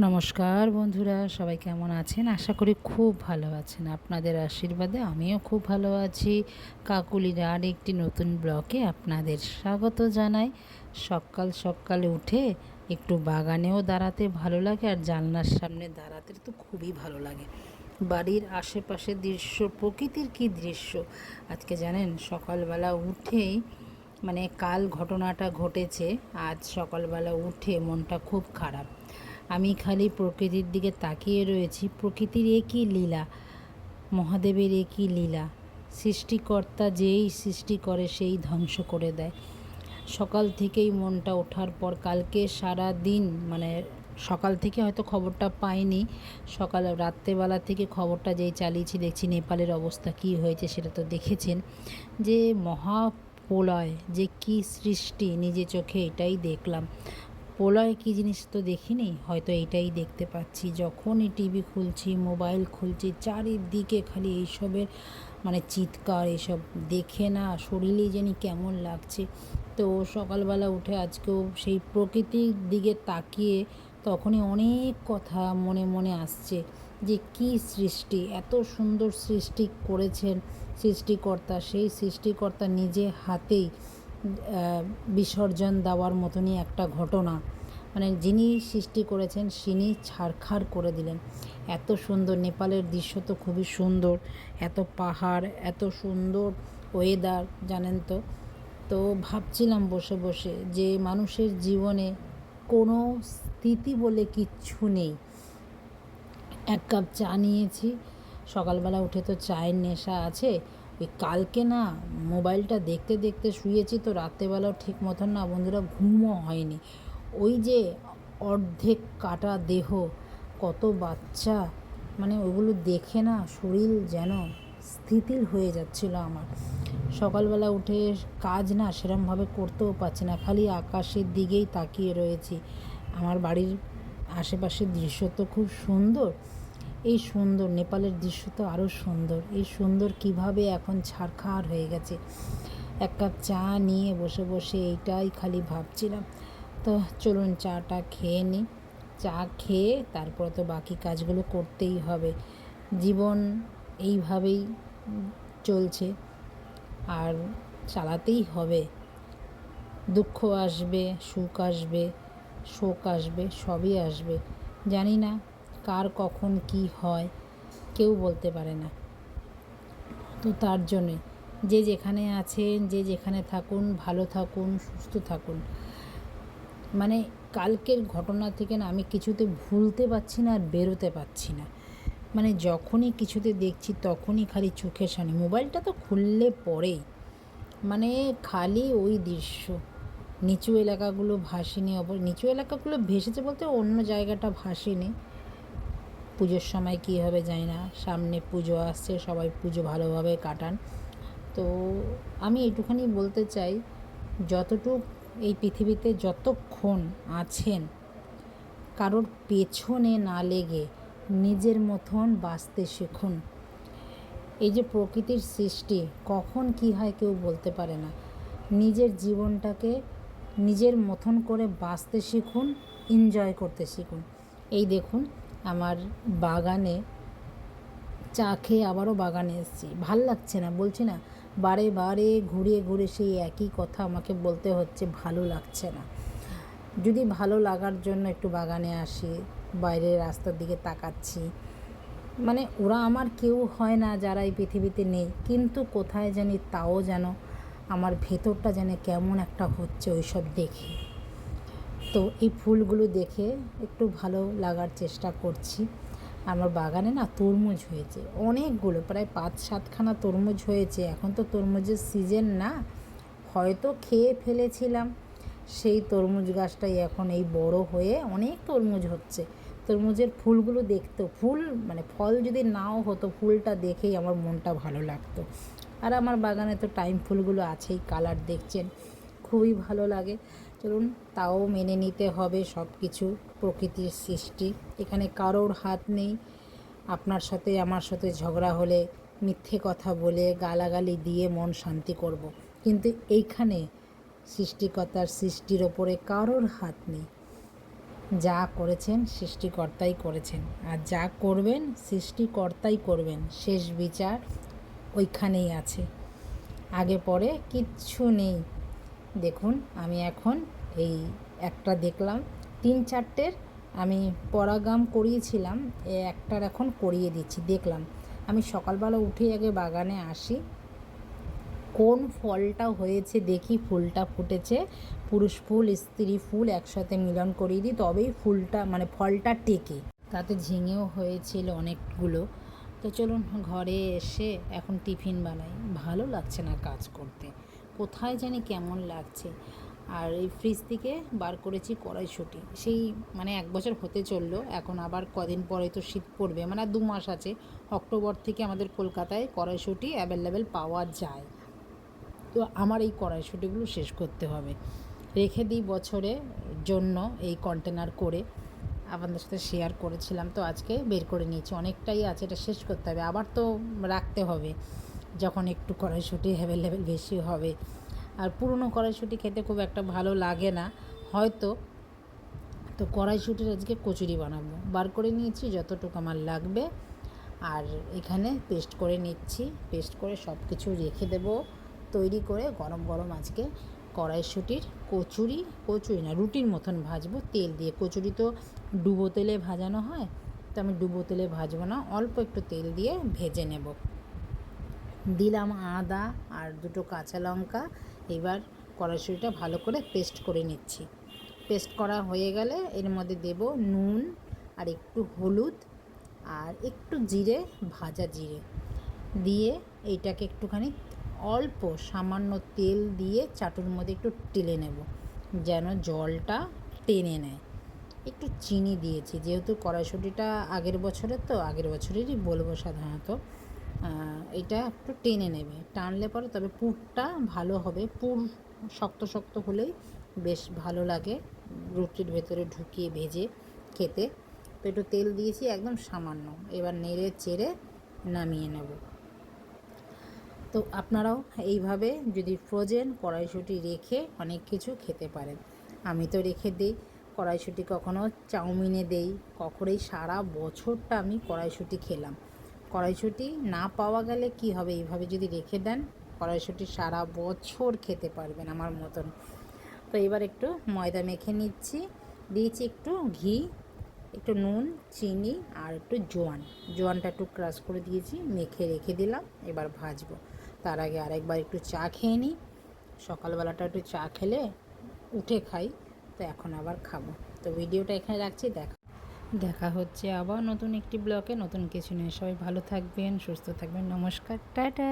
নমস্কার বন্ধুরা, সবাই কেমন আছেন? আশা করি খুব ভালো আছেন। আপনাদের আশীর্বাদে আমিও খুব ভালো আছি। কাকুলির আর একটি নতুন ব্লগে আপনাদের স্বাগত জানাই। সকাল সকাল উঠে একটু বাগানেও দাঁড়াতে ভালো লাগে, আর জানলার সামনে দাঁড়াতে তো খুবই ভালো লাগে। বাড়ির আশেপাশের দৃশ্য, প্রকৃতির কী দৃশ্য! আজকে জানেন, সকালবেলা উঠেই কাল ঘটনাটা ঘটেছে। আজ সকালবেলা উঠে মনটা খুব খারাপ। আমি খালি প্রকৃতির দিকে তাকিয়ে রয়েছি। প্রকৃতির একই লীলা, মহাদেবের একই লীলা। সৃষ্টিকর্তা যেই সৃষ্টি করে সেই ধ্বংস করে দেয়। সকাল থেকেই মনটা ওঠার পর কালকে সারা দিন সকাল থেকে হয়তো খবরটা পাইনি, রাত্রেবেলা থেকে খবরটা যেই চালিয়েছি, দেখছি নেপালের অবস্থা কী হয়েছে সেটা তো দেখেছেন। যে মহাপ্রলয়, যে কী সৃষ্টি, নিজে চোখে এটাই দেখলাম। প্রলয় কী জিনিস তো দেখিনি, হয়তো এইটাই দেখতে পাচ্ছি। যখনই টিভি খুলছি, মোবাইল খুলছি, চারিদিকে খালি এইসবের চিৎকার। এসব দেখে না শরীরেই জানি কেমন লাগছে। তো সকালবেলা উঠে আজকেও সেই প্রকৃতির দিকে তাকিয়ে তখনই অনেক কথা মনে মনে আসছে, যে কী সৃষ্টি, এত সুন্দর সৃষ্টি করেছেন সৃষ্টিকর্তা। সেই সৃষ্টিকর্তা নিজে হাতেই বিসর্জন দেওয়ার মতনই একটা ঘটনা। যিনি সৃষ্টি করেছেন তিনি ছারখার করে দিলেন। এত সুন্দর নেপালের দৃশ্য তো খুবই সুন্দর, এত পাহাড়, এত সুন্দর ওয়েদার, জানেন তো। তো ভাবছিলাম বসে বসে যে মানুষের জীবনে কোনো স্থিতি বলে কিচ্ছু নেই। এক কাপ চা নিয়েছি, সকালবেলা উঠে তো চায়ের নেশা আছে। ওই কালকে না মোবাইলটা দেখতে দেখতে শুয়েছি, তো রাত্রেবেলাও ঠিক মতন না বন্ধুরা ঘুমও হয়নি। ওই যে অর্ধেক কাটা দেহ, কত বাচ্চা, ওগুলো দেখে না শরীর যেন স্থিতিল হয়ে যাচ্ছিল আমার। সকালবেলা উঠে কাজ না সেরমভাবে করতেও পারছি না, খালি আকাশের দিকেই তাকিয়ে রয়েছি। আমার বাড়ির আশেপাশের দৃশ্য তো খুব সুন্দর। এই সুন্দর নেপালের দৃশ্য তো আরও সুন্দর। এই সুন্দর কিভাবে এখন ছারখার হয়ে গেছে। এক কাপ চা নিয়ে বসে বসে এইটাই খালি ভাবছিলাম। তো চলুন চাটা খেয়ে নিই। চা খেয়ে তারপরে তো বাকি কাজগুলো করতেই হবে। জীবন এইভাবেই চলছে, আর চালাতেই হবে। দুঃখ আসবে, সুখ আসবে, শোক আসবে, সবই আসবে। জানি না কার কখন কি হয়, কেউ বলতে পারে না। তো তার জন্যে যে যেখানে আছেন, যে যেখানে থাকুন, ভালো থাকুন, সুস্থ থাকুন। কালকের ঘটনা থেকে না আমি কিছুতে ভুলতে পারছি না, আর বেরোতে পারছি না। যখনই কিছুতে দেখছি তখনই খালি চোখের সামনে, মোবাইলটা তো খুললে পরেই খালি ওই দৃশ্য। নিচু এলাকাগুলো ভাসেনি, নিচু এলাকাগুলো ভেসেছে বলতে অন্য জায়গাটা ভাসেনি। পুজোর সময় কী হবে জানি না, সামনে পুজো আসছে, সবাই পুজো ভালোভাবে কাটান। তো আমি এইটুখানি বলতে চাই, যতটুক এই পৃথিবীতে যতক্ষণ আছেন, কারোর পেছনে না লেগে নিজের মতন বাঁচতে শিখুন। এই যে প্রকৃতির সৃষ্টি, কখন কি হয় কেউ বলতে পারে না। নিজের জীবনটাকে নিজের মতন করে বাঁচতে শিখুন, এনজয় করতে শিখুন। এই দেখুন আমার বাগানে চা খেয়ে আবারও বাগানে এসেছি। ভাল লাগছে না, বলছি না, বারে বারে ঘুরে ঘুরে সেই একই কথা আমাকে বলতে হচ্ছে, ভালো লাগছে না। যদি ভালো লাগার জন্য একটু বাগানে আসি, বাইরের রাস্তার দিকে তাকাচ্ছি, ওরা আমার কেউ হয় না যারা এই পৃথিবীতে নেই, কিন্তু কোথায় জানি তাও যেন আমার ভেতরটা যেন কেমন একটা হচ্ছে ওইসব দেখে। তো এই ফুলগুলো দেখে একটু ভালো লাগার চেষ্টা করছি। আমার বাগানে না তরমুজ হয়েছে অনেকগুলো, প্রায় 5-7খানা তরমুজ হয়েছে। এখন তো তরমুজের সিজন না, হয়তো খেয়ে ফেলেছিলাম। সেই তরমুজ গাছটাই এখন এই বড় হয়ে অনেক তরমুজ হচ্ছে। তরমুজের ফুলগুলো দেখতেও, ফল যদি নাও হতো, ফুলটা দেখেই আমার মনটা ভালো লাগতো। আর আমার বাগানে তো টাইম ফুলগুলো আছেই, কালার দেখছেন, খুবই ভালো লাগে। চলুন, তাও মেনে নিতে হবে সব কিছু, প্রকৃতির সৃষ্টি। এখানে কারোর হাত নেই। আপনার সাথে আমার সাথে ঝগড়া হলে, মিথ্যে কথা বলে, গালাগালি দিয়ে মন শান্তি করব, কিন্তু এইখানে সৃষ্টিকর্তার সৃষ্টির ওপরে কারোর হাত নেই। যা করেছেন সৃষ্টিকর্তাই করেছেন, আর যা করবেন সৃষ্টিকর্তাই করবেন। শেষ বিচার ওইখানেই আছে, আগে পরে কিচ্ছু নেই। দেখুন আমি এখন এই একটা দেখলাম, 3-4টের আমি পরাগাম করিয়েছিলাম, একটার এখন করিয়ে দিচ্ছি। দেখলাম আমি সকালবেলা উঠেই আগে বাগানে আসি, কোন ফলটা হয়েছে দেখি, ফুলটা ফুটেছে, পুরুষ ফুল স্ত্রী ফুল একসাথে মিলন করিয়ে দিই, তবেই ফুলটা মানে ফলটা টেকে। তাতে ঝিঙেও হয়েছিল অনেকগুলো। তো চলুন ঘরে এসে এখন টিফিন বানাই। ভালো লাগছে না কাজ করতে, কোথায় জানি কেমন লাগছে। আর এই ফ্রিজ থেকে বার করেছি কড়াইশুঁটি, সেই মানে 1 বছর হতে চললো, এখন আবার কদিন পরে তো শীত পড়বে, মানে আর 2 মাস আছে। অক্টোবর থেকে আমাদের কলকাতায় কড়াইশুঁটি অ্যাভেলেবেল পাওয়া যায়। তো আমার এই কড়াইশুঁটিগুলো শেষ করতে হবে, রেখে দিই বছরের জন্য এই কন্টেনার করে। আপনাদের সাথে শেয়ার করেছিলাম, তো আজকে বের করে নিয়েছি, অনেকটাই আছে, এটা শেষ করতে হবে, আবার তো রাখতে হবে যখন একটু কড়াইশুঁটি অ্যাভেলেবেল বেশি হবে। আর পুরনো কড়াইশুঁটি খেতে খুব একটা ভালো লাগে না হয়তো। তো কড়াইশুঁটির আজকে কচুরি বানাবো, বার করে নিয়েছি যতটুকু আমার লাগবে। আর এখানে পেস্ট করে নিচ্ছি, পেস্ট করে সব কিছু রেখে দেবো তৈরি করে। গরম গরম আজকে কড়াইশুঁটির কচুরি, কচুরি না রুটির মতন ভাজবো তেল দিয়ে। কচুরি তো ডুবো তেলে ভাজানো হয়, তো আমি ডুবো তেলে ভাজবো না, অল্প একটু তেল দিয়ে ভেজে নেব। দিলাম আদা আর 2টো কাঁচা লঙ্কা। এবার কড়াইশুঁটিটা ভালো করে পেস্ট করে নিচ্ছি। পেস্ট করা হয়ে গেলে এর মধ্যে দেব নুন আর একটু হলুদ আর একটু জিরে, ভাজা জিরে দিয়ে এইটাকে একটুখানি অল্প সামান্য তেল দিয়ে চাটুর মধ্যে একটু টেলে নেব, যেন জলটা টেনে নেয়। একটু চিনি দিয়েছি, যেহেতু কড়াইশুঁটিটা আগের বছরের, তো আগের বছরেরই বলবো সাধারণত। এটা একটু টেনে নেবে, টানলে পরে তবে পুরটা ভালো হবে। পুর শক্ত শক্ত হলেই বেশ ভালো লাগে রুটির ভেতরে ঢুকিয়ে ভেজে খেতে। তো একটু তেল দিয়েছি একদম সামান্য, এবার নেড়ে চেড়ে নামিয়ে নেব। তো আপনারাও এইভাবে যদি ফ্রোজেন কড়াইশুঁটি রেখে অনেক কিছু খেতে পারেন। আমি তো রেখে দিই কড়াইশুঁটি, কখনও চাউমিনে দেই, কখনোই সারা বছরটা আমি কড়াইশুঁটি খেলাম। কড়াইশুঁটি না পাওয়া গেলে কি হবে, এইভাবে যদি রেখে দেন কড়াইশুঁটি সারা বছর খেতে পারবেন আমার মতন। তো এবার একটু ময়দা মেখে নিচ্ছি, দিয়েছি একটু ঘি, একটু নুন, চিনি আর একটু জোয়ানটা একটু ক্রাশ করে দিয়েছি, মেখে রেখে দিলাম। এবার ভাজবো। তার আগে আরেকবার একটু চা খেয়ে নিই, সকালবেলাটা একটু চা খেলে উঠে খাই, তো এখন আবার খাবো। তো ভিডিওটা এখানে রাখছি, দেখা হচ্ছে আবার নতুন একটি ব্লগে নতুন কিছু নিয়ে। সবাই ভালো থাকবেন, সুস্থ থাকবেন, নমস্কার, টাটা।